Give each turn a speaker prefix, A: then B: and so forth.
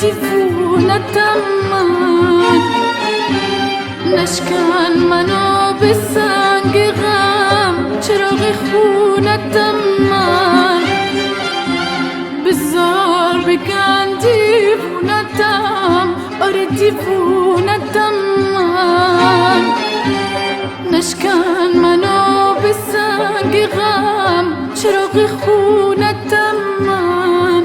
A: دیوونه من نشکن منو به سنگ غم چراغ خونتم من بذار بگن دیوونتم آره دیوونتم من نشکن منو به سنگ غم چراغ خونتم من